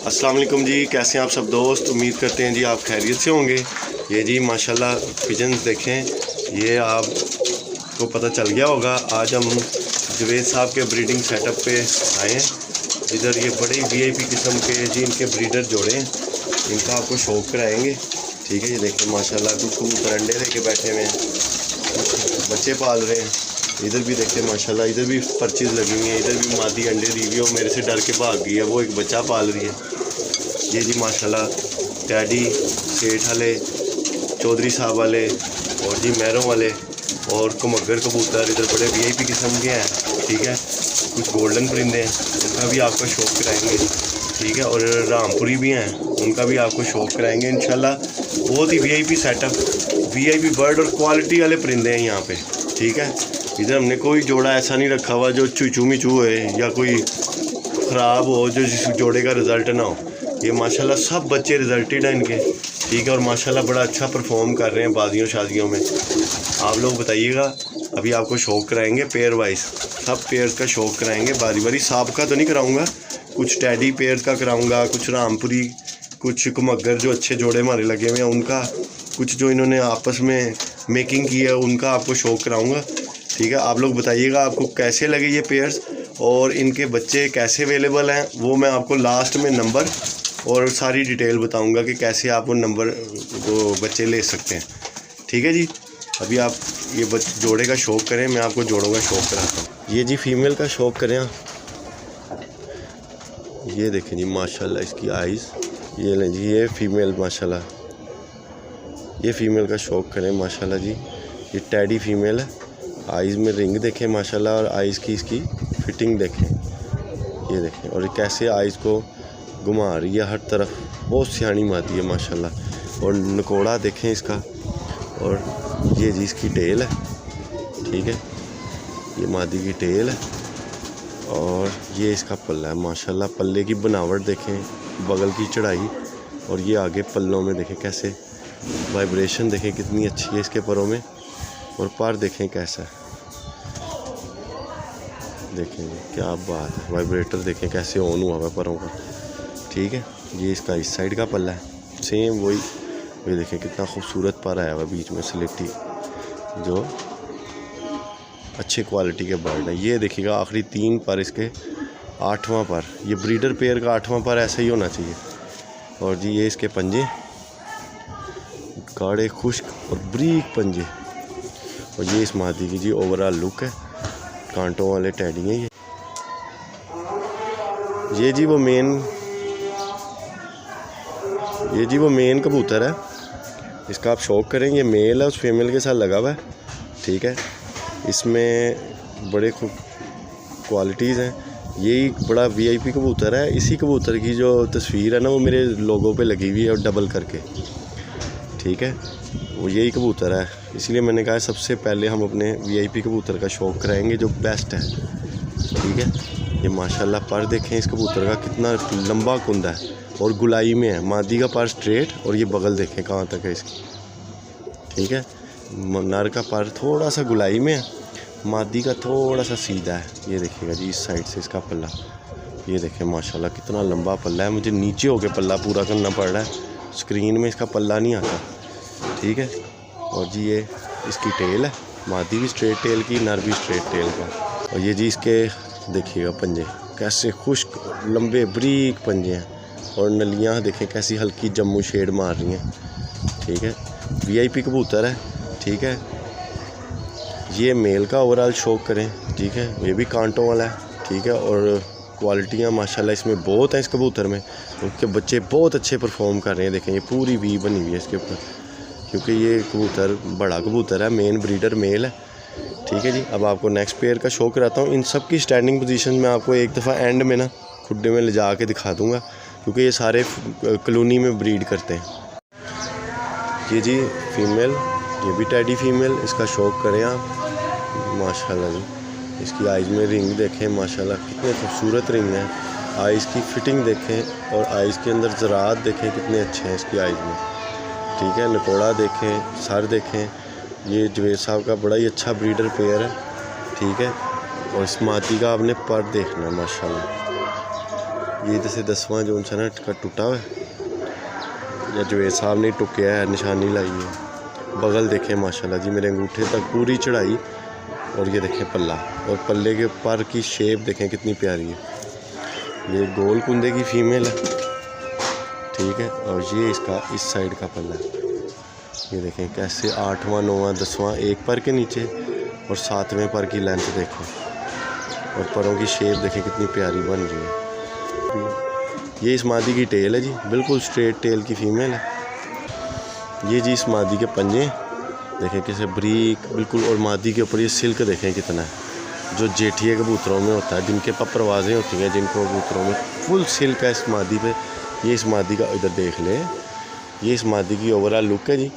अस्सलाम वालेकुम जी, कैसे हैं आप सब दोस्त। उम्मीद करते हैं जी आप खैरियत से होंगे। ये जी माशाल्लाह पिजन्स देखें, ये आपको पता चल गया होगा। आज हम जवेद साहब के ब्रीडिंग सेटअप पे आए हैं। इधर ये बड़े वीआईपी किस्म के जी इनके ब्रीडर जोड़े हैं, इनका आपको शौक कराएंगे। ठीक है, ये देखें माशाल्लाह कुछ कबूतर अंडे लेके बैठे हुए हैं, कुछ बच्चे पाल रहे हैं। इधर भी देखते माशाल्लाह, इधर भी पर्चेज लगी हुई है। इधर भी मादी अंडे दी हुई है, वो मेरे से डर के भाग गई है, वो एक बच्चा पाल रही है। ये जी माशाल्लाह टैडी सेठ वाले, चौधरी साहब वाले और जी मैरों वाले और कुमग्गर कबूतर इधर बड़े वीआईपी किस्म के हैं। ठीक है, कुछ गोल्डन परिंदे हैं, उनका भी आपका शौक कराएंगे। ठीक है, और रामपुरी भी हैं, उनका भी आपको शौक कराएंगे इंशाल्लाह। बहुत ही वीआईपी सेटअप, वीआईपी बर्ड और क्वालिटी वाले परिंदे हैं यहाँ पे। ठीक है, इधर हमने कोई जोड़ा ऐसा नहीं रखा हुआ जो चूचू मिचू है या कोई ख़राब हो, जो जिस जोड़े का रिज़ल्ट ना हो। ये माशाल्लाह सब बच्चे रिजल्टेड हैं इनके। ठीक है, और माशाल्लाह बड़ा अच्छा परफॉर्म कर रहे हैं बाजियों शादियों में। आप लोग बताइएगा, अभी आपको शौक कराएंगे पेयर वाइज, सब पेयर्स का शौक कराएंगे बारी बारी। सांप का तो नहीं कराऊंगा, कुछ टैडी पेयर्स का कराऊंगा, कुछ रामपुरी, कुछ कुमग्गर जो अच्छे जोड़े हमारे लगे हुए हैं उनका, कुछ जो इन्होंने आपस में मेकिंग की है उनका आपको शौक कराऊँगा। ठीक है, आप लोग बताइएगा आपको कैसे लगे ये पेयर्स और इनके बच्चे कैसे अवेलेबल हैं। वो मैं आपको लास्ट में नंबर और सारी डिटेल बताऊंगा कि कैसे आप वो नंबर वो बच्चे ले सकते हैं। ठीक है जी, अभी आप ये जोड़े का शौक करें, मैं आपको जोड़ों का शौक कराता हूँ। ये जी फीमेल का शौक करें, ये देखें जी माशाल्लाह इसकी आइज़, ये लें जी, ये फीमेल माशाल्लाह, ये फीमेल का शौक करें माशाल्लाह जी। ये टैडी फीमेल है, आइज़ में रिंग देखें माशाल्लाह, और आइज़ की इसकी फिटिंग देखें, ये देखें, और कैसे आइज़ को घुमा रही है हर तरफ। बहुत सियानी मादी है माशाल्लाह। और नकोड़ा देखें इसका, और ये जी इसकी टेल है। ठीक है, ये मादी की टेल है और ये इसका पल्ला है माशाल्लाह। पल्ले की बनावट देखें, बगल की चढ़ाई, और ये आगे पल्लों में देखें कैसे वाइब्रेशन देखें कितनी अच्छी है इसके परों में, और पर देखें कैसा है, देखें क्या बात है। वाइब्रेटर देखें कैसे ऑन हुआ है परों का। ठीक है, ये इसका इस साइड का पल्ला है, सेम वही। ये देखें कितना खूबसूरत पर आया हुआ बीच में स्लेटी, जो अच्छे क्वालिटी के बर्ड है। ये देखिएगा आखिरी 3 पर इसके, 8वां पर, ये ब्रीडर पेयर का 8वां पर ऐसा ही होना चाहिए। और जी ये इसके पंजे गाढ़े खुश्क और ब्रीक पंजे, और ये इस मादी की जी ओवरऑल लुक है। कांटों वाले टैडी हैं ये जी वो मेन कबूतर है, इसका आप शौक करें। ये मेल है, उस फीमेल के साथ लगा हुआ है। ठीक है, इसमें बड़े खूब क्वालिटीज़ हैं। यही बड़ा वीआईपी कबूतर है। इसी कबूतर की जो तस्वीर है ना, वो मेरे लोगों पे लगी हुई है और डबल करके। ठीक है, वो यही कबूतर है, इसलिए मैंने कहा सबसे पहले हम अपने वीआईपी कबूतर का शौक कराएंगे जो बेस्ट है। ठीक है, ये माशाल्लाह पर देखें इस कबूतर का कितना लंबा कुंदा है और गुलाई में है। मादी का पर स्ट्रेट, और ये बगल देखें कहाँ तक है इसकी। ठीक है, नर का पर थोड़ा सा गुलाई में है, मादी का थोड़ा सा सीधा है। ये देखिएगा जी इस साइड से इसका पल्ला, ये देखें माशाल्लाह कितना लंबा पल्ला है। मुझे नीचे होके पल्ला पूरा करना पड़ रहा है, स्क्रीन में इसका पल्ला नहीं आता। ठीक है, और जी ये इसकी टेल है, मादी भी स्ट्रेट टेल की, नर भी स्ट्रेट टेल का। और ये जी इसके देखिएगा पंजे कैसे खुश्क लंबे ब्रीक पंजे हैं, और नलियाँ देखें कैसी हल्की जम्मू शेड मार रही हैं। ठीक है, वीआईपी कबूतर है। ठीक है, ये मेल का ओवरऑल शौक करें। ठीक है, ये भी कांटों वाला है। ठीक है, और क्वालिटियाँ माशाल्लाह इसमें बहुत हैं इस कबूतर में, उनके बच्चे बहुत अच्छे परफॉर्म कर रहे हैं। देखें ये पूरी वी बनी हुई है इसके ऊपर, क्योंकि ये कबूतर बड़ा कबूतर है, मेन ब्रीडर मेल है। ठीक है जी, अब आपको नेक्स्ट पेयर का शौक कराता हूँ। इन सब की स्टैंडिंग पोजीशन में आपको एक दफ़ा एंड में ना खुड्डे में ले जा के दिखा दूँगा, क्योंकि ये सारे कॉलोनी में ब्रीड करते हैं। ये जी फीमेल, ये भी टैडी फीमेल, इसका शौक करें आप माशाल्लाह जी। इसकी आइज़ में रिंग देखें माशाल्लाह कितने खूबसूरत रिंग है। आइज़ की फिटिंग देखें और आइज़ के अंदर ज़रात देखें कितने अच्छे हैं इसकी आइज़ में। ठीक है, नकोड़ा देखें, सर देखें। ये जवेद साहब का बड़ा ही अच्छा ब्रीडर पेयर है। ठीक है, और इस मादी का आपने पर देखना है माशाल्लाह। ये जैसे 10वां जो उनसे ना का टूटा हुआ है, या जवेद साहब ने टुकया है, निशानी लाई है। बगल देखें माशाल्लाह जी, मेरे अंगूठे तक पूरी चढ़ाई। और ये देखें पल्ला, और पल्ले के पर की शेप देखें कितनी प्यारी है। ये गोल कुंदे की फ़ीमेल है, ठीक है। और ये इसका इस साइड का पल्ला है। ये देखें कैसे 8वां 9वां 10वां एक पर के नीचे और 7वें पर की लेंथ देखें, और परों की शेप देखें कितनी प्यारी बन रही है। ये इस मादी की टेल है जी, बिल्कुल स्ट्रेट टेल की फ़ीमेल है। ये जी इस मादी के पंजे देखें कैसे ब्रीक बिल्कुल, और मादी के ऊपर ये सिल्क देखें कितना है, जो जेठिए कबूतरों में होता है, जिनके पास परवाज़ें होती हैं, जिनको कबूतरों में फुल सिल्क है इस मादी पे। ये इस मादी का इधर देख ले, ये इस मादी की ओवरऑल लुक है जी,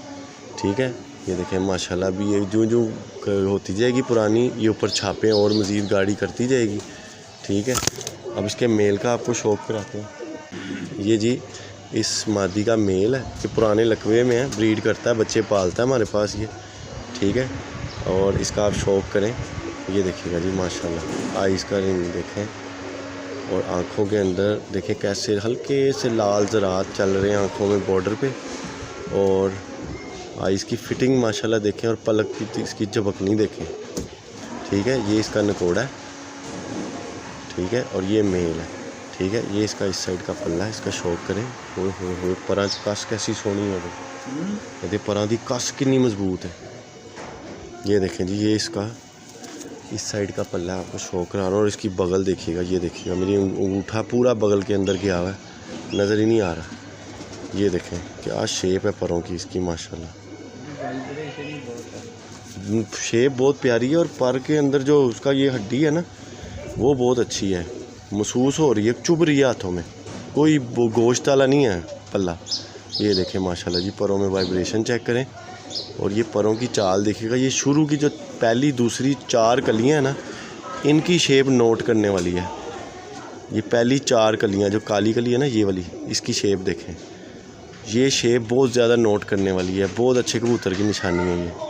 ठीक है। ये देखें माशाल्लाह, अभी ये जो जो होती जाएगी पुरानी, ये ऊपर छापें और मज़ीद गाड़ी करती जाएगी, ठीक है। अब इसके मेल का आपको शौक कराते हैं। ये जी इस मादी का मेल है, ये पुराने लकवे में है, ब्रीड करता है, बच्चे पालता है हमारे पास ये, ठीक है। और इसका आप शौक करें। ये देखिएगा जी माशाल्लाह, आइज़ का रिंग देखें, और आँखों के अंदर देखें कैसे हल्के से लाल ज़रात चल रहे हैं आँखों में बॉर्डर पे, और आइज़ की फ़िटिंग माशाल्लाह देखें, और पलक की इसकी झपकनी देखें, ठीक है। ये इसका नकोड़ा है, ठीक है, और ये मेल है, ठीक है। ये इसका इस साइड का पल्ला है, इसका शौक करें। हो परां कस कैसी सोहनी हो रही, परां दी कस कितनी मजबूत है। ये देखें जी, ये इसका इस साइड का पल्ला आपको शौक करा रहा हूँ। और इसकी बगल देखिएगा, ये देखिएगा मेरी अंगूठा पूरा बगल के अंदर गया हुआ है, नज़र ही नहीं आ रहा। ये देखें क्या शेप है परों की इसकी माशाल्लाह, शेप बहुत प्यारी है। और पर के अंदर जो उसका ये हड्डी है ना, वो बहुत अच्छी है, महसूस हो रही है, चुभ रही है हाथों में, कोई वो गोश्त वाला नहीं है पल्ला। ये देखें माशाल्लाह जी, परों में वाइब्रेशन चेक करें, और ये परों की चाल देखिएगा। ये शुरू की जो पहली दूसरी 4 कलियां हैं ना, इनकी शेप नोट करने वाली है। ये पहली 4 कलियां जो काली कली है ना, ये वाली, इसकी शेप देखें, ये शेप बहुत ज़्यादा नोट करने वाली है, बहुत अच्छे कबूतर की निशानी है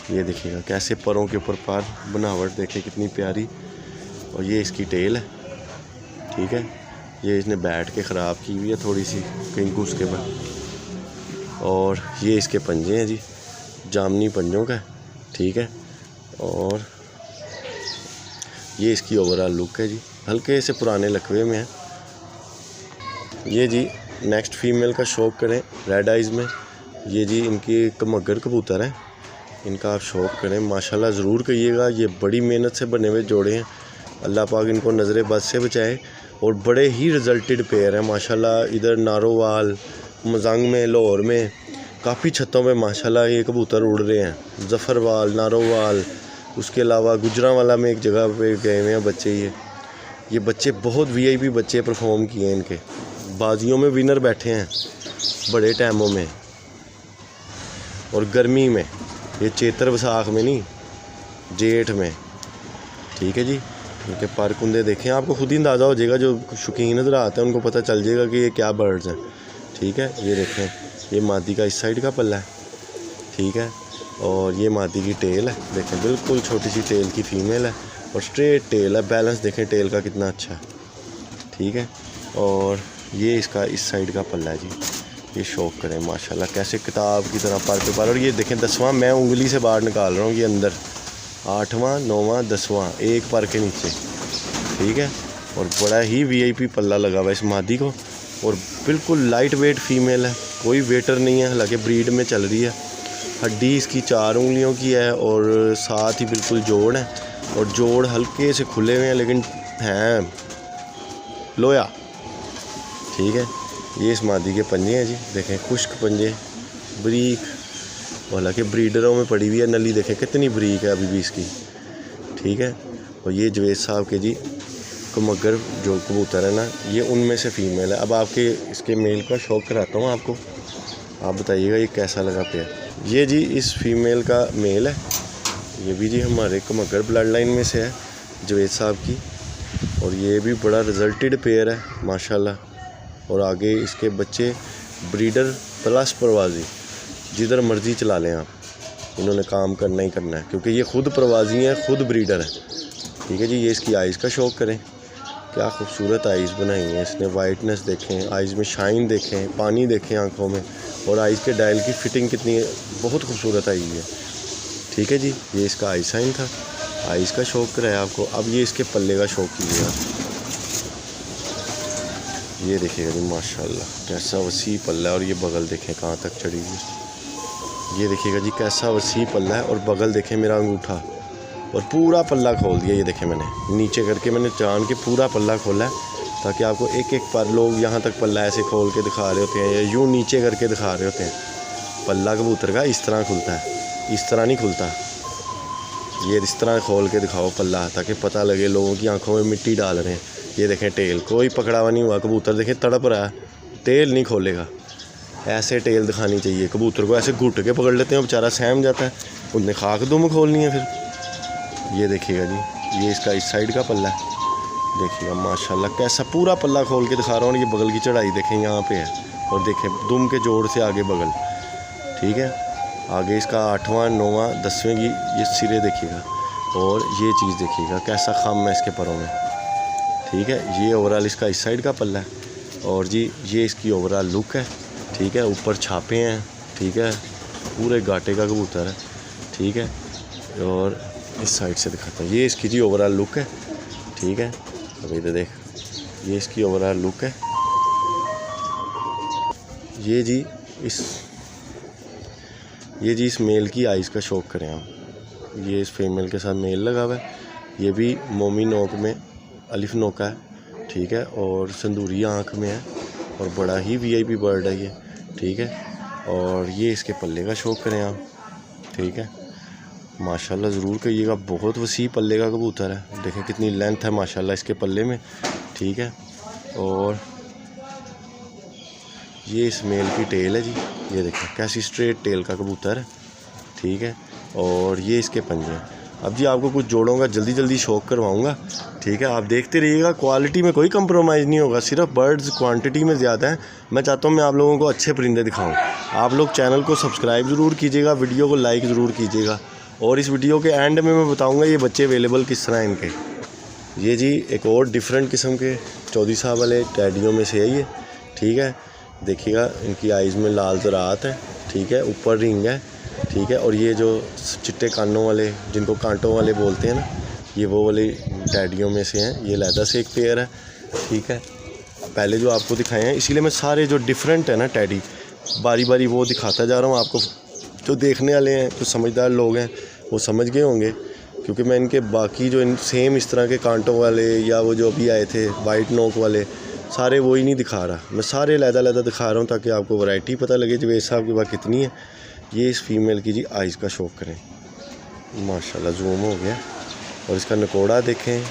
ये देखिएगा कैसे परों के ऊपर पर बनावट देखें कितनी प्यारी। और ये इसकी टेल है, ठीक है। ये इसने बैठ के ख़राब की हुई है थोड़ी सी कहीं घुस के बाद। और ये इसके पंजे हैं जी, जामनी पंजों का, ठीक है। और ये इसकी ओवरऑल लुक है जी, हल्के से पुराने लकवे में है। ये जी नेक्स्ट फीमेल का शौक करें रेड आइज़ में। ये जी इनकी कमगर कबूतर है, इनका आप शौक करें माशाल्लाह ज़रूर करिएगा। ये बड़ी मेहनत से बने हुए जोड़े हैं, अल्लाह पाक इनको नज़र बद से बचाए। और बड़े ही रिजल्टेड पेयर हैं माशाल्लाह। इधर नारोवाल, मजंग में, लाहौर में काफ़ी छतों पे माशाल्लाह ये कबूतर उड़ रहे हैं। ज़फ़रवाल, नारोवाल, उसके अलावा गुजरांवाला में एक जगह पे गए हुए हैं बच्चे। ये बच्चे बहुत वीआईपी बच्चे परफॉर्म किए हैं, इनके बाजियों में विनर बैठे हैं बड़े टाइमों में। और गर्मी में, ये चेतर वसाख में नहीं, जेठ में, ठीक है जी। इनके पर कुंदे देखें, आपको खुद ही अंदाज़ा हो जाएगा, जो शौकीन नज़र आते हैं उनको पता चल जाएगा कि ये क्या बर्ड्स हैं, ठीक है। ये देखें, ये मादी का इस साइड का पल्ला है, ठीक है। और ये मादी की टेल है, देखें बिल्कुल छोटी सी टेल की फ़ीमेल है, और स्ट्रेट टेल है, बैलेंस देखें टेल का कितना अच्छा है, ठीक है। और ये इसका इस साइड का पल्ला है जी, ये शौक करें माशाल्लाह कैसे किताब की तरह पर पे पर। और ये देखें 10वां, मैं उंगली से बाहर निकाल रहा हूँ, ये अंदर 8वां 9वां 10वां एक पर के नीचे, ठीक है। और बड़ा ही वीआईपी पल्ला लगा हुआ है इस मादी को, और बिल्कुल लाइट वेट फ़ीमेल है, कोई वेटर नहीं है, हालांकि ब्रीड में चल रही है। हड्डी इसकी 4 उंगलियों की है, और साथ ही बिल्कुल जोड़ है, और जोड़ हल्के से खुले हुए हैं लेकिन हैं लोया, ठीक है। ये इस मादी के पंजे हैं जी, देखें खुश्क पंजे, ब्रीक, हालांकि ब्रीडरों में पड़ी हुई है नली, देखें कितनी ब्रीक है अभी भी इसकी, ठीक है। और ये जवेद साहब के जी कमगर जो कबूतर है ना, ये उनमें से फ़ीमेल है। अब आपके इसके मेल का शौक कराता हूँ आपको, आप बताइएगा ये कैसा लगा पेयर। ये जी इस फीमेल का मेल है, ये भी जी हमारे कमगर ब्लड लाइन में से है जवेद साहब की, और ये भी बड़ा रिजल्टेड पेयर है माशाल्लाह। और आगे इसके बच्चे ब्रीडर प्लस परवाज़ी, जिधर मर्ज़ी चला लें आप, इन्होंने काम करना ही करना है, क्योंकि ये ख़ुद परवाज़ी हैं, ख़ुद ब्रीडर है, ठीक है जी। ये इसकी आइज़ का शौक करें, क्या खूबसूरत आइज़ बनाई हैं इसने। वाइटनेस देखें, आइज़ में शाइन देखें, पानी देखें आंखों में, और आइज़ के डायल की फ़िटिंग कितनी बहुत खूबसूरत आई है। ठीक है जी, ये इसका आई साइन था। आइज़ का शौक कराया आपको। अब ये इसके पल्ले का शौक कीजिएगा। ये देखिएगा जी माशाल्लाह कैसा वसी पल्ला है, और ये बगल देखें कहाँ तक चढ़ी हुई। ये देखिएगा जी कैसा वसी पल्ला है, और बगल देखें मेरा अंगूठा, और पूरा पल्ला खोल दिया। ये देखें मैंने नीचे करके मैंने जान के पूरा पल्ला खोला है, ताकि आपको एक एक पर लोग यहाँ तक पल्ला ऐसे खोल के दिखा रहे होते हैं या यूँ नीचे करके दिखा रहे होते हैं। पल्ला कबूतर का इस तरह खुलता है, इस तरह नहीं खुलता। ये इस तरह खोल के दिखाओ पल्ला, ताकि पता लगे लोगों की आंखों में मिट्टी डाल रहे हैं। ये देखें टेल, कोई पकड़ा हुआ नहीं हुआ कबूतर, देखें तड़प रहा है, टेल नहीं खोलेगा। ऐसे टेल दिखानी चाहिए। कबूतर को ऐसे घुट के पकड़ लेते हैं, बेचारा सहम जाता है, उनने खाक दुम खोलनी है फिर। ये देखिएगा जी, ये इसका इस साइड का पल्ला है, देखिएगा माशाल्लाह कैसा पूरा पल्ला खोल के दिखा रहा हूँ। ये बगल की चढ़ाई देखें यहाँ पे है, और देखें दुम के जोड़ से आगे बगल। ठीक है, आगे इसका 8वां 9वां 10वें की ये सिरे देखिएगा, और ये चीज़ देखिएगा कैसा खम है इसके परों में। ठीक है, ये ओवरऑल इसका इस साइड का पल्ला है, और जी ये इसकी ओवरऑल लुक है। ठीक है, ऊपर छापे हैं। ठीक है, पूरे गाटे का कबूतर है। ठीक है, और इस साइड से दिखाता हूँ, ये इसकी जी ओवरऑल लुक है। ठीक है, अभी तो देख, ये इसकी ओवरऑल लुक है। ये जी इस मेल की आइज़ का शौक करें आप। ये इस फीमेल के साथ मेल लगा हुआ है। ये भी मोमी नोक में अलिफ नोका है। ठीक है, और संदूरी आँख में है, और बड़ा ही VIP बर्ड है ये। ठीक है, और ये इसके पल्ले का शौक करें आप। ठीक है, माशाल्लाह ज़रूर कहिएगा, बहुत वसी पल्ले का कबूतर है। देखें कितनी लेंथ है माशाल्लाह इसके पल्ले में। ठीक है, और ये इस मेल की टेल है जी, ये देखें कैसी स्ट्रेट टेल का कबूतर है। ठीक है, और ये इसके पंजे हैं। अब जी आपको कुछ जोड़ों का जल्दी शौक करवाऊंगा। ठीक है, आप देखते रहिएगा, क्वालिटी में कोई कंप्रोमाइज़ नहीं होगा, सिर्फ बर्ड्स क्वांटिटी में ज़्यादा है। मैं चाहता हूँ मैं आप लोगों को अच्छे परिंदे दिखाऊँ। आप लोग चैनल को सब्सक्राइब ज़रूर कीजिएगा, वीडियो को लाइक ज़रूर कीजिएगा, और इस वीडियो के एंड में मैं बताऊँगा ये बच्चे अवेलेबल किस तरह हैं इनके। ये जी एक और डिफरेंट किस्म के चौधरी साहब वाले टैडियों में से है ये। ठीक है, देखिएगा इनकी आइज़ में लाल ज़रात है। ठीक है, ऊपर रिंग है। ठीक है, और ये जो चिट्टे कानों वाले जिनको कांटों वाले बोलते हैं ना, ये वो वाले टैडियों में से हैं। ये लैदा से एक पेयर है। ठीक है, पहले जो आपको दिखाए हैं, इसीलिए मैं सारे जो डिफरेंट है ना टैडी बारी बारी वो दिखाता जा रहा हूँ आपको। जो देखने वाले हैं, जो समझदार लोग हैं, वो समझ गए होंगे, क्योंकि मैं इनके बाकी जो इन सेम इस तरह के कांटों वाले या वो जो अभी आए थे वाइट नोक वाले, सारे वही नहीं दिखा रहा, मैं सारे लैदा दिखा रहा हूँ, ताकि आपको वैरायटी पता लगे जवेद साहब के पास कितनी है। ये इस फीमेल की जी आइज़ का शौक करें, माशाल्लाह जूम हो गया। और इसका नकोड़ा देखें,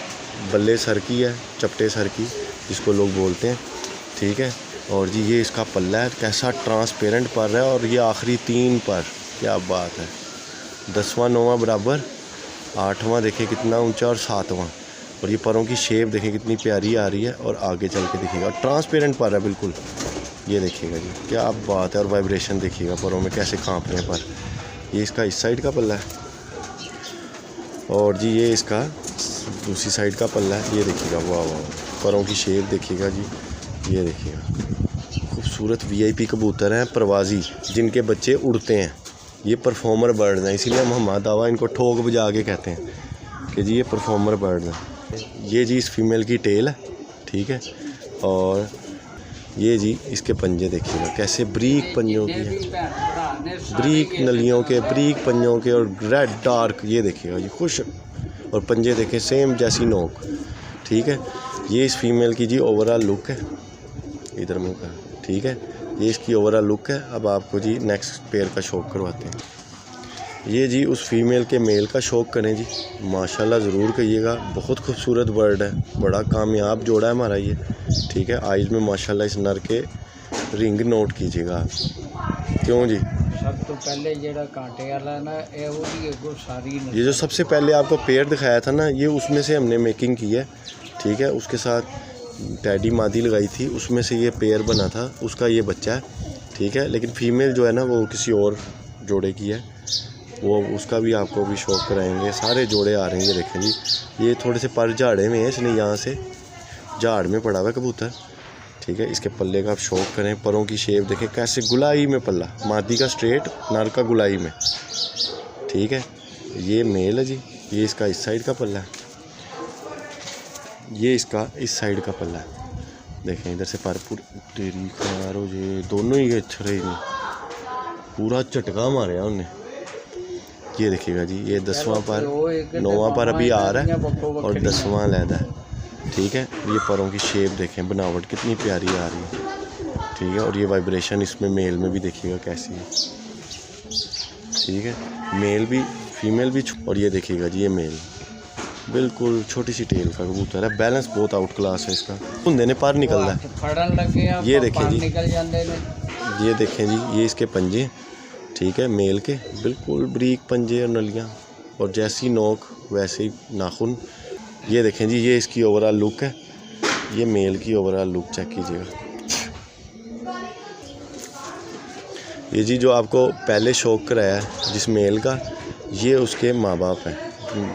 बल्ले सर की है, चपटे सर की जिसको लोग बोलते हैं। ठीक है, और जी ये इसका पल्ला है, कैसा ट्रांसपेरेंट पर है, और ये आखिरी 3 पर, क्या बात है। 10वां 9वां बराबर, 8वां देखें कितना ऊंचा, और 7वां, और ये परों की शेप देखें कितनी प्यारी आ रही है, और आगे चल के देखिएगा ट्रांसपेरेंट पर है बिल्कुल। ये देखिएगा जी क्या बात है, और वाइब्रेशन देखिएगा परों में कैसे काँप रहे हैं पर। ये इसका इस साइड का पल्ला है, और जी ये इसका दूसरी साइड का पल्ला है। ये देखिएगा, वाह वाह, परों की शेप देखिएगा जी। ये देखिएगा खूबसूरत VIP कबूतर हैं परवाज़ी, जिनके बच्चे उड़ते हैं। ये परफॉर्मर बर्ड हैं, इसीलिए हम हमारा दावा इनको ठोक बजा के कहते हैं कि जी ये परफॉर्मर बर्ड हैं। ये जी इस फीमेल की टेल है। ठीक है, और ये जी इसके पंजे देखिएगा कैसे ब्रीक पंजों के, ब्रीक नलियों के, ब्रीक पंजों के, और रेड डार्क। ये देखिएगा जी खुश, और पंजे देखें सेम जैसी नोक। ठीक है, ये इस फीमेल की जी ओवरऑल लुक है, इधर मुँह का। ठीक है, ये इसकी ओवरऑल लुक है। अब आपको जी नेक्स्ट पेयर का शौक करवाते हैं। ये जी उस फीमेल के मेल का शौक करें जी, माशाल्लाह ज़रूर कहिएगा, बहुत खूबसूरत बर्ड है, बड़ा कामयाब जोड़ा है हमारा ये। ठीक है, आइज़ में माशाल्लाह इस नर के रिंग नोट कीजिएगा आप। क्यों जी, सब तो पहले जेड़ा कांटे वाला ना, ये जो सबसे पहले आपको पेयर दिखाया था ना, ये उसमें से हमने मेकिंग की है। ठीक है, उसके साथ टैडी मादी लगाई थी, उसमें से ये पेयर बना था, उसका ये बच्चा है। ठीक है, लेकिन फीमेल जो है ना वो किसी और जोड़े की है, वो उसका भी आपको भी शौक कराएंगे। सारे जोड़े आ रहे हैं, ये देखें जी, ये थोड़े से पर झाड़े में है इसने यहाँ से, झाड़ में पड़ा हुआ है कबूतर, ठीक है। इसके पल्ले का आप शौक करें, परों की शेप देखें कैसे गुलाई में पल्ला, मादी का स्ट्रेट, नर का गुलाई में, ठीक है। ये मेल है जी, ये इसका इस साइड का पल्ला है, ये इसका इस साइड का पल्ला है। देखें इधर से पर तेरी खारो, ये दोनों ही अच्छे रहे नहीं, पूरा झटका मारे उन्हें। ये देखिएगा जी, ये 10वां पर, 9वां पर अभी आ रहा है और 10वां लहदा है, ठीक है। ये परों की शेप देखें, बनावट कितनी प्यारी आ रही है, ठीक है। और ये वाइब्रेशन इसमें मेल में भी देखिएगा कैसी है, ठीक है। मेल भी फीमेल भी, और ये देखिएगा जी ये मेल बिल्कुल छोटी सी टेल का कबूतर है, बैलेंस बहुत आउट क्लास है इसका। हुंदे ने पर निकलता है, ये देखें जी, ये देखें जी, ये इसके पंजे, ठीक है, मेल के बिल्कुल बरीक पंजे और नलियाँ, और जैसी नोक वैसे ही नाखून। ये देखें जी, ये इसकी ओवरऑल लुक है, ये मेल की ओवरऑल लुक चेक कीजिएगा। ये जी जो आपको पहले शौक कराया है जिस मेल का, ये उसके माँ बाप हैं,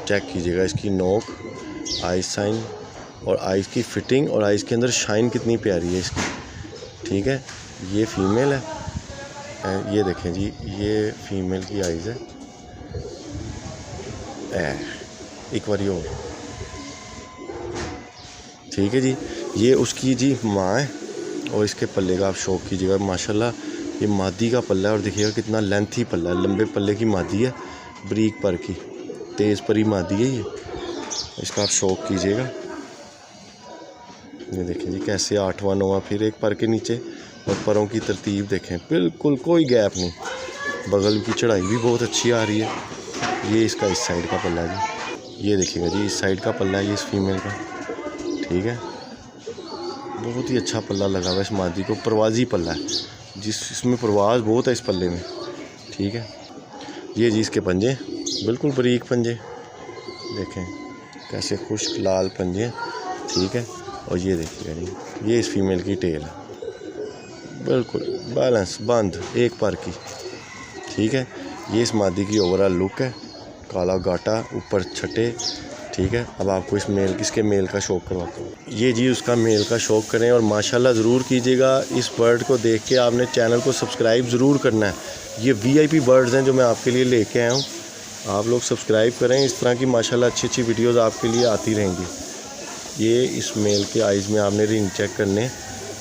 चेक कीजिएगा इसकी नोक, आइज साइन और आइज़ की फिटिंग, और आइज़ के अंदर शाइन कितनी प्यारी है इसकी, ठीक है। ये फीमेल है, ये देखें जी, ये फीमेल की आइज़ है, एक बार और, ठीक है जी। ये उसकी जी माँ है, और इसके पल्ले का आप शौक कीजिएगा, माशाल्लाह ये मादी का पल्ला है, और देखिएगा कितना लेंथी पल्ला है, लंबे पल्ले की मादी है, बरीक पर की तेज़ परी मादी है ये, इसका आप शौक कीजिएगा। ये देखें जी कैसे 8वां 9वां फिर एक पर के नीचे, और परों की तरतीब देखें, बिल्कुल कोई गैप नहीं, बगल की चढ़ाई भी बहुत अच्छी आ रही है। ये इसका इस साइड का पल्ला है जी, ये देखिएगा जी इस साइड का पल्ला है ये इस फीमेल का, ठीक है। बहुत ही अच्छा पल्ला लगा हुआ इस मादी को, परवाजी पल्ला है, इसमें परवाज़ बहुत है इस पल्ले में, ठीक है। ये जी इसके पंजे बिल्कुल बारीक पंजे, देखें कैसे खुश्क लाल पंजे, ठीक है। और ये देखिएगा जी, ये इस फीमेल की टेल है, बिल्कुल बैलेंस बंद एक पर की, ठीक है। ये इस मादी की ओवरऑल लुक है, काला गाटा ऊपर छटे, ठीक है। अब आपको इस मेल किसके मेल का शौक करवाता हूँ। ये जी उसका मेल का शौक करें, और माशाल्लाह ज़रूर कीजिएगा। इस बर्ड को देख के आपने चैनल को सब्सक्राइब ज़रूर करना है। ये VIP बर्ड्स हैं जो मैं आपके लिए लेके आया हूँ, आप लोग सब्सक्राइब करें। इस तरह की माशाल्लाह अच्छी अच्छी वीडियोस आपके लिए आती रहेंगी। ये इस मेल के आइज़ में आपने रिंग चेक करने,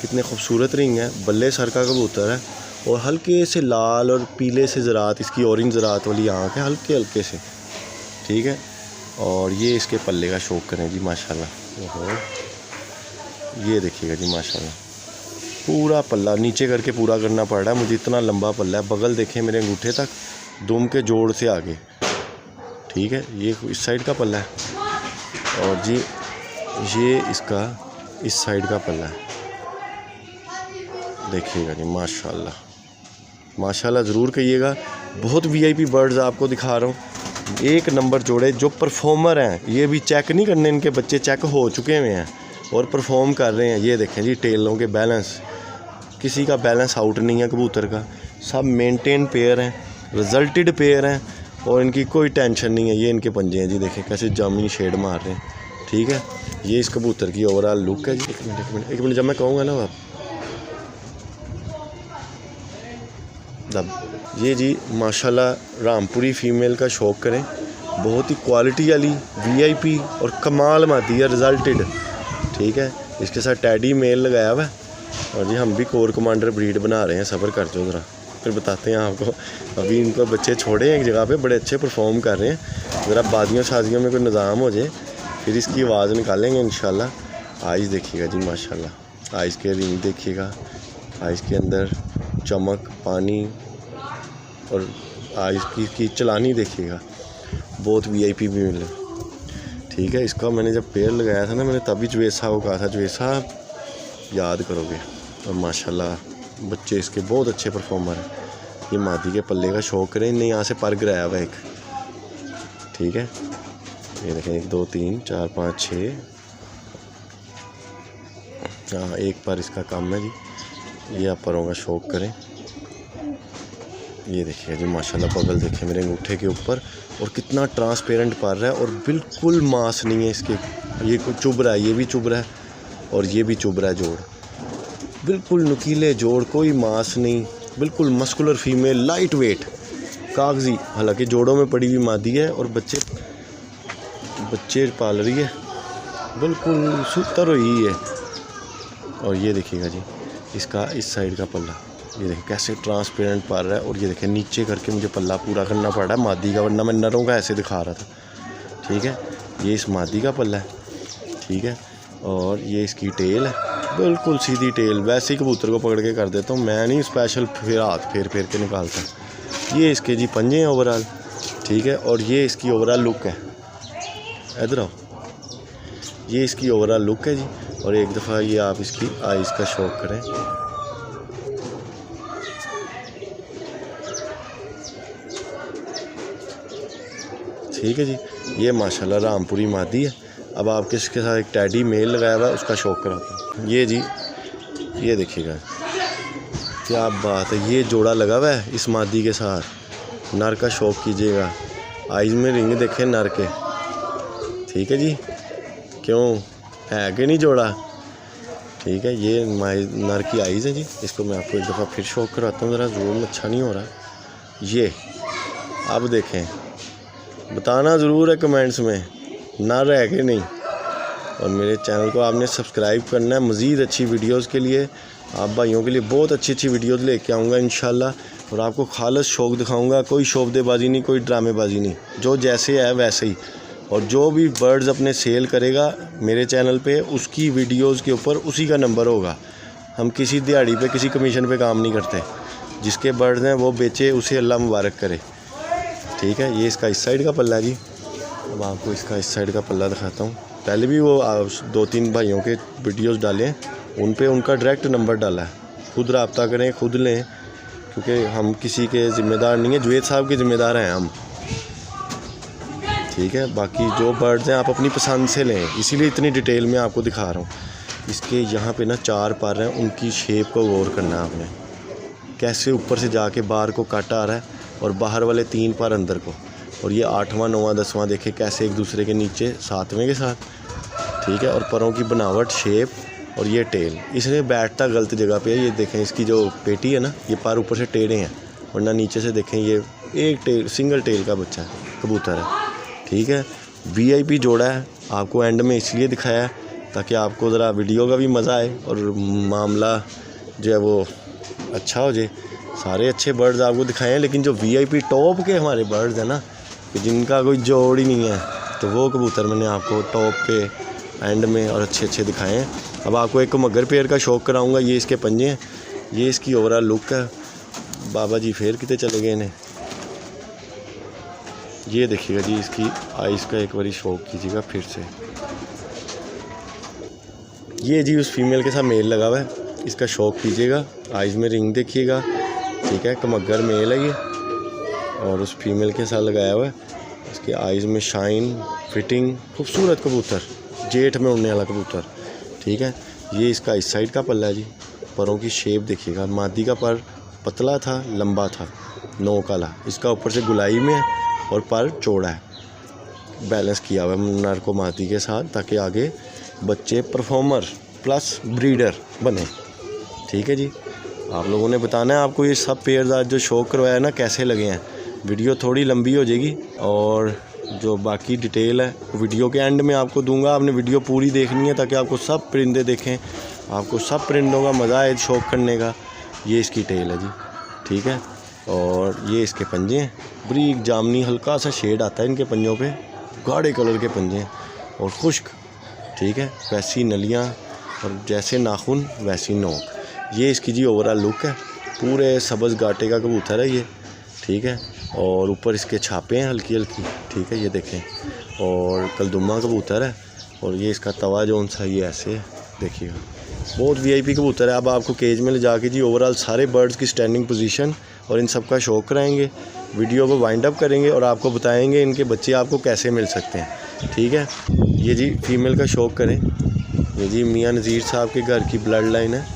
कितने खूबसूरत रिंग है, बल्ले सर का कबूतर है, और हल्के से लाल और पीले से ज़रात, इसकी ऑरेंज ज़रात वाली आँख है, हल्के हल्के से, ठीक है। और ये इसके पल्ले का शौक करें जी माशाल्लाह, ये देखिएगा जी माशाल्लाह पूरा पल्ला नीचे करके पूरा करना पड़ रहा है मुझे, इतना लंबा पल्ला है, बगल देखें मेरे अंगूठे तक, दुम के जोड़ से आगे, ठीक है। ये इस साइड का पल्ला है, और जी ये इसका इस साइड का पल्ला है, देखिएगा जी माशाल्लाह माशाल्लाह ज़रूर कहिएगा। बहुत VIP बर्ड्स आपको दिखा रहा हूँ, एक नंबर जोड़े जो परफॉर्मर हैं, ये भी चेक नहीं करने, इनके बच्चे चेक हो चुके हुए हैं और परफॉर्म कर रहे हैं। ये देखें जी टेलों के बैलेंस, किसी का बैलेंस आउट नहीं है कबूतर का, सब मेंटेन पेयर हैं, रिजल्टेड पेयर हैं, और इनकी कोई टेंशन नहीं है। ये इनके पंजे हैं जी, देखें कैसे जामुनी शेड मार रहे हैं, ठीक है। ये इस कबूतर की ओवरऑल लुक है जी। एक मिनट जब मैं कहूँगा ना आप दब। ये जी माशाल्लाह रामपुरी फ़ीमेल का शौक करें, बहुत ही क्वालिटी वाली VIP और कमाल मादी है, रिजल्टेड, ठीक है। इसके साथ टैडी मेल लगाया हुआ है, और जी हम भी कोर कमांडर ब्रीड बना रहे हैं, सब्र कर जो ज़रा, फिर बताते हैं आपको। अभी इनको बच्चे छोड़े हैं एक जगह पे, बड़े अच्छे परफॉर्म कर रहे हैं, ज़रा बादियों शादियों में कोई निज़ाम हो जाए फिर इसकी आवाज़ निकालेंगे इंशाल्लाह। आइज़ देखिएगा जी माशाल्लाह, आइज़ के रिंग देखिएगा, आइज़ के अंदर चमक, पानी, और आइज़ की चलानी देखिएगा, बहुत VIP भी मिले, ठीक है। इसका मैंने जब पेड़ लगाया था ना, मैंने तभी जुवेद साहब को कहा था, जुवेद साहब याद करोगे, और माशाल्लाह बच्चे इसके बहुत अच्छे परफॉर्मर हैं। ये मादी के पल्ले का शौक करें, इन्हें यहाँ से पर गिराया हुआ एक, ठीक है। ये देखें 1 2 3 4 5 6, हाँ एक पर इसका काम है जी। ये आप परों का शौक करें, ये देखिए जी माशाल्लाह बगल देखें मेरे अंगूठे के ऊपर, और कितना ट्रांसपेरेंट पर रहा है, और बिल्कुल मांस नहीं है इसके, ये चुभ रहा है, ये भी चुभ रहा है, और ये भी चुभ रहा है जोड़, बिल्कुल नुकीले जोड़, कोई मांस नहीं, बिल्कुल मस्कुलर फीमेल, लाइट वेट, कागजी। हालांकि जोड़ों में पड़ी हुई मादी है और बच्चे पाल रही है, बिल्कुल सुतर हुई है। और ये देखिएगा जी इसका इस साइड का पल्ला, ये देखिए कैसे ट्रांसपेरेंट पाल रहा है। और ये देखिए नीचे करके मुझे पल्ला पूरा करना पड़ रहा है मादी का, वरना मैं नरों का ऐसे दिखा रहा था। ठीक है, ये इस मादी का पल्ला है। ठीक है, और ये इसकी टेल है, बिल्कुल सीधी टेल। वैसे ही कबूतर को पकड़ के कर देता हूँ मैं, नहीं स्पेशल फिर हाथ फेर के निकालता। ये इसके जी पंजे हैं ओवरऑल। ठीक है, और ये इसकी ओवरऑल लुक है, इधर आओ, ये इसकी ओवरऑल लुक है जी। और एक दफ़ा ये आप इसकी आइज़ का शौक करें, ठीक है जी। ये माशाल्लाह रामपुरी मादी है। अब आपके इसके साथ एक टैडी मेल लगाया हुआ है, उसका शौक कराता हूँ। ये जी ये देखिएगा क्या बात है, ये जोड़ा लगा हुआ है इस मादी के साथ। नर का शौक कीजिएगा, आइज़ में रिंग देखें नर के। ठीक है जी, क्यों है कि नहीं जोड़ा? ठीक है, ये नर की आइज़ है जी। इसको मैं आपको एक दफ़ा फिर शौक कराता हूँ, ज़रा जूम अच्छा नहीं हो रहा। ये अब देखें, बताना ज़रूर है कमेंट्स में नर है कि नहीं। और मेरे चैनल को आपने सब्सक्राइब करना है। मज़ीद अच्छी वीडियोस के लिए आप भाइयों के लिए बहुत अच्छी वीडियोस लेके आऊँगा इंशाल्लाह। और आपको खालिस शौक दिखाऊँगा, कोई शोबदेबाजी नहीं, कोई ड्रामेबाजी नहीं, जो जैसे है वैसे ही। और जो भी बर्ड्स अपने सेल करेगा मेरे चैनल पे, उसकी वीडियोस के ऊपर उसी का नंबर होगा। हम किसी दिहाड़ी पे किसी कमीशन पे काम नहीं करते। जिसके बर्ड्स हैं वो बेचे, उसे अल्लाह मुबारक करे। ठीक है, ये इसका इस साइड का पल्ला जी। अब आपको इसका इस साइड का पल्ला दिखाता हूँ। पहले भी वो 2-3 भाइयों के वीडियोस डाले हैं, उन पे उनका डायरेक्ट नंबर डाला है। खुद रब्ता करें, खुद लें, क्योंकि हम किसी के ज़िम्मेदार नहीं है, जुवेद साहब के ज़िम्मेदार हैं हम। ठीक है, बाकी जो बर्ड्स हैं आप अपनी पसंद से लें, इसीलिए इतनी डिटेल में आपको दिखा रहा हूँ। इसके यहाँ पे ना 4 पर हैं, उनकी शेप को गौर करना है आपने, कैसे ऊपर से जाके बाहर को काटा आ रहा है और बाहर वाले 3 पर अंदर को। और ये 8वां 9वां 10वां देखे कैसे एक दूसरे के नीचे 7वें के साथ। ठीक है, और परों की बनावट, शेप, और ये टेल, इसने बैठता गलत जगह पे है। ये देखें इसकी जो पेटी है ना, ये पर ऊपर से टेढ़े हैं, वरना नीचे से देखें ये एक टेल, सिंगल टेल का बच्चा है, कबूतर है। ठीक है, VIP जोड़ा है, आपको एंड में इसलिए दिखाया है ताकि आपको ज़रा वीडियो का भी मज़ा आए और मामला जो है वो अच्छा हो जाए। सारे अच्छे बर्ड्स आपको दिखाए हैं, लेकिन जो VIP टॉप के हमारे बर्ड्स हैं ना, कि जिनका कोई जोड़ ही नहीं है, तो वो कबूतर मैंने आपको टॉप पे एंड में और अच्छे दिखाए हैं। अब आपको एक मगर पेयर का शौक कराऊंगा। ये इसके पंजे हैं, ये इसकी ओवरऑल लुक है। बाबा जी फिर कितने चले गए ने। ये देखिएगा जी इसकी आइज़ का एक बारी शौक कीजिएगा फिर से। ये जी उस फीमेल के साथ मेल लगा हुआ है, इसका शौक कीजिएगा, आइज़ में रिंग देखिएगा। ठीक है, कमगर मेल है ये, और उस फीमेल के साथ लगाया हुआ है। इसके आइज़ में शाइन, फिटिंग, खूबसूरत कबूतर, जेठ में उड़ने वाला कबूतर। ठीक है, ये इसका इस साइड का पल्ला है जी। परों की शेप देखिएगा, मादी का पर पतला था, लंबा था, नोक वाला। इसका ऊपर से गुलाई में है और पर चौड़ा है। बैलेंस किया हुआ है नर को मादी के साथ, ताकि आगे बच्चे परफॉर्मर प्लस ब्रीडर बने। ठीक है जी, आप लोगों ने बताना है आपको ये सब पेयर्स आज जो शौक करवाया है ना कैसे लगे हैं। वीडियो थोड़ी लंबी हो जाएगी और जो बाकी डिटेल है वीडियो के एंड में आपको दूंगा। आपने वीडियो पूरी देखनी है ताकि आपको सब परिंदे देखें, आपको सब परिंदों का मज़ा आए शौक करने का। ये इसकी टेल है जी। ठीक है, और ये इसके पंजे हैं, ब्रीक जामनी, हल्का सा शेड आता है इनके पंजों पे, गाढ़े कलर के पंजे हैं और खुश्क। ठीक है, वैसी नलियाँ और जैसे नाखून वैसी नोक। ये इसकी जी ओवरऑल लुक है। पूरे सब्ज़ गाटे का कबूतर है ये। ठीक है, और ऊपर इसके छापे हैं हल्की हल्की। ठीक है, ये देखें, और कलदुमा कबूतर है। और ये इसका तवा जो सा ये ऐसे है, देखिएगा बहुत VIP कबूतर है। अब आपको केज में ले जाके जी ओवरऑल सारे बर्ड्स की स्टैंडिंग पोजीशन और इन सब का शौक कराएंगे, वीडियो को वाइंड अप करेंगे और आपको बताएंगे इनके बच्चे आपको कैसे मिल सकते हैं। ठीक है, ये जी फीमेल का शौक करें। ये जी मियाँ नज़ीर साहब के घर की ब्लड लाइन है,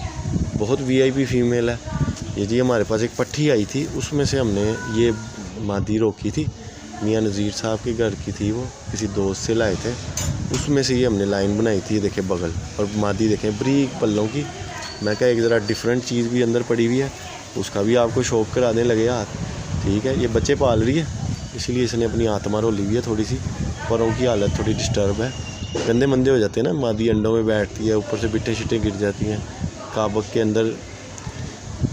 बहुत VIP फीमेल है। ये जी हमारे पास एक पट्ठी आई थी, उसमें से हमने ये मादी रोकी थी। मियाँ नज़ीर साहब के घर की थी, वो किसी दोस्त से लाए थे। उसमें से ये हमने लाइन बनाई थी, ये देखें बगल, और मादी देखें ब्रीक पल्लों की। मैं क्या एक ज़रा डिफरेंट चीज़ भी अंदर पड़ी हुई है, उसका भी आपको शौक कराने लगे हाथ। ठीक है, ये बच्चे पाल रही है, इसीलिए इसने अपनी आत्मा रोली हुई है थोड़ी सी, परों की हालत थोड़ी डिस्टर्ब है, गंदे मंदे हो जाते हैं ना। मादी अंडों में बैठती है, ऊपर से बिट्टे शिट्टे गिर जाती हैं काबक के अंदर।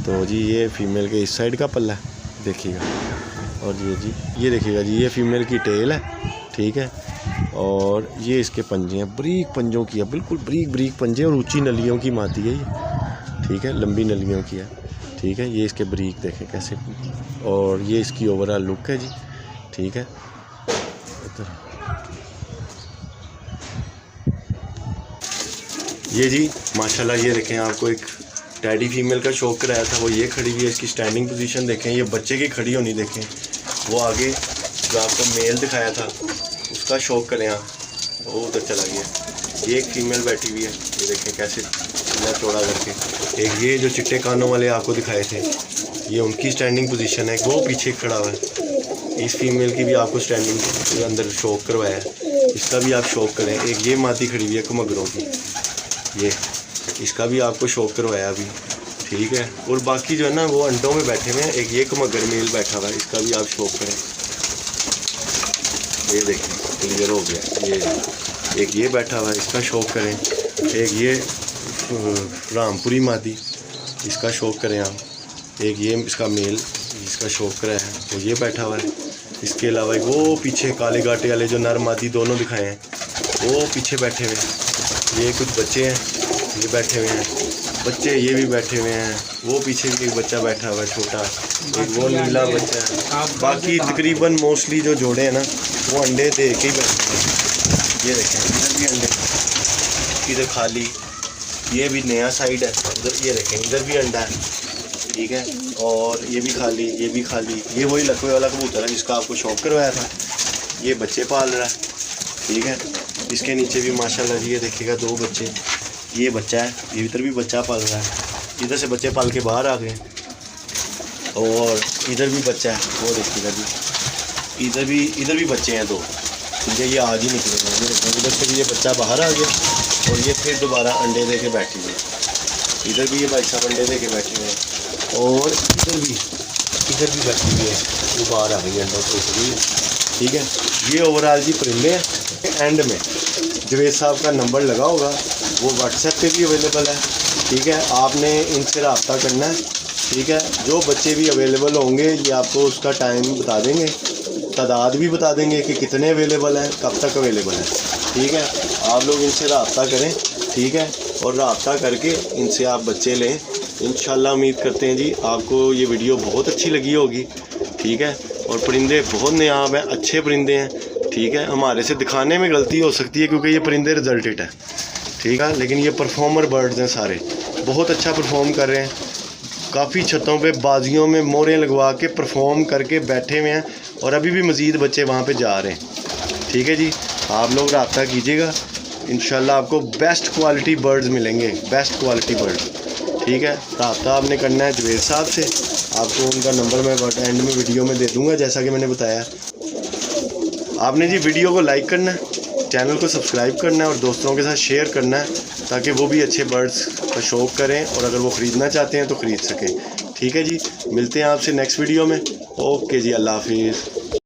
तो जी ये फ़ीमेल के इस साइड का पल्ला है देखिएगा, और ये देखिएगा जी, ये फ़ीमेल की टेल है। ठीक है, और ये इसके पंजे हैं, ब्रीक पंजों की है, बिल्कुल ब्रीक पंजे, और ऊंची नलियों की मादी है ये। ठीक है, लंबी नलियों की है। ठीक है, ये इसके ब्रीक देखें कैसे, और ये इसकी ओवरऑल लुक है जी। ठीक है, ये जी माशाल्लाह, ये देखें, आपको एक टैडी फीमेल का शौक कराया था, वो ये खड़ी हुई है। इसकी स्टैंडिंग पोजीशन देखें, ये बच्चे की खड़ी होनी देखें। वो आगे जो आपको मेल दिखाया था उसका शौक करें आप, वो उधर चला गया। ये एक फ़ीमेल बैठी हुई है, ये देखें कैसे सीना चौड़ा करके। एक ये जो चिट्टे कानों वाले आपको दिखाए थे, ये उनकी स्टैंडिंग पोजीशन है। वो पीछे खड़ा हुआ है। इस फीमेल की भी आपको स्टैंडिंग के अंदर शौक करवाया है, इसका भी आप शौक करें। एक ये मादी खड़ी हुई है कुमगरों की, ये इसका भी आपको शौक करवाया अभी। ठीक है, और बाकी जो है ना वो अंडों में बैठे हुए हैं। एक ये कुमगर मेल बैठा हुआ है, इसका भी आप शौक करें। ये देखें क्लियर हो गया। ये एक ये बैठा हुआ है, इसका शौक करें। एक ये रामपुरी मादी, इसका शौक करें आप। एक ये इसका मेल, इसका शौक कराया है, तो ये बैठा हुआ है। इसके अलावा वो पीछे काले गाटे वाले जो नर मादी दोनों दिखाए हैं, वो पीछे बैठे हुए हैं। ये कुछ बच्चे हैं, ये बैठे हुए हैं बच्चे, ये भी बैठे हुए हैं। वो पीछे भी एक बच्चा बैठा हुआ है छोटा, एक वो नीला बच्चा है। बाकी तकरीबन मोस्टली जो जोड़े हैं ना वो अंडे दे के ही बैठे हैं। ये देखें, इधर भी अंडे, इधर खाली, ये भी नया साइड है। इधर ये देखें, इधर भी अंडा है। ठीक है, और ये भी खाली, ये भी खाली। ये वही लकवे वाला कबूतर है जिसका आपको शौक करवाया था, ये बच्चे पाल रहा है। ठीक है, इसके नीचे भी माशाल्लाह जी ये देखिएगा 2 बच्चे, ये बच्चा है, ये इधर भी बच्चा पाल रहा है। इधर से बच्चे पाल के बाहर आ गए, और इधर भी बच्चा है, वो देखिएगा जी, इधर भी बच्चे हैं 2। ठीक है, ये आज ही निकले हैं। इधर से भी ये बच्चा बाहर आ गया, और ये फिर दोबारा अंडे दे के बैठी हुई है। इधर भी ये भाई साहब अंडे दे के बैठे हुए हैं, और इधर भी बैठी हुई है, वो बाहर आ गई अंडों से। ठीक है, ये ओवरऑल जी परिंदे हैं। एंड में जवेद साहब का नंबर लगा होगा, वो व्हाट्सएप पे भी अवेलेबल है। ठीक है, आपने इनसे रब्ता करना है। ठीक है, जो बच्चे भी अवेलेबल होंगे ये आपको उसका टाइम बता देंगे, तादाद भी बता देंगे कि कितने अवेलेबल हैं, कब तक अवेलेबल है। ठीक है, आप लोग इनसे रब्ता करें। ठीक है, और रब्ता करके इनसे आप बच्चे लें। इंशाल्लाह उम्मीद करते हैं जी आपको ये वीडियो बहुत अच्छी लगी होगी। ठीक है, और परिंदे बहुत नायाब हैं, अच्छे परिंदे हैं। ठीक है, हमारे से दिखाने में गलती हो सकती है क्योंकि ये परिंदे रिजल्टेड है। ठीक है, लेकिन ये परफॉर्मर बर्ड्स हैं, सारे बहुत अच्छा परफॉर्म कर रहे हैं। काफ़ी छतों पे बाजियों में मोहरें लगवा के परफॉर्म करके बैठे हुए हैं, और अभी भी मज़ीद बच्चे वहाँ पे जा रहे हैं। ठीक है जी, आप लोग रब्ता कीजिएगा, इंशाल्लाह आपको बेस्ट क्वालिटी बर्ड्स मिलेंगे, बेस्ट क्वालिटी बर्ड्स। ठीक है, रब्ता आपने करना है जवेद साहब से। आपको उनका नंबर मैं एंड में वीडियो में दे दूँगा जैसा कि मैंने बताया। आपने जी वीडियो को लाइक करना है, चैनल को सब्सक्राइब करना है, और दोस्तों के साथ शेयर करना है, ताकि वो भी अच्छे बर्ड्स का शौक़ करें, और अगर वो ख़रीदना चाहते हैं तो ख़रीद सकें। ठीक है जी, मिलते हैं आपसे नेक्स्ट वीडियो में। ओके जी, अल्लाह हाफिज़।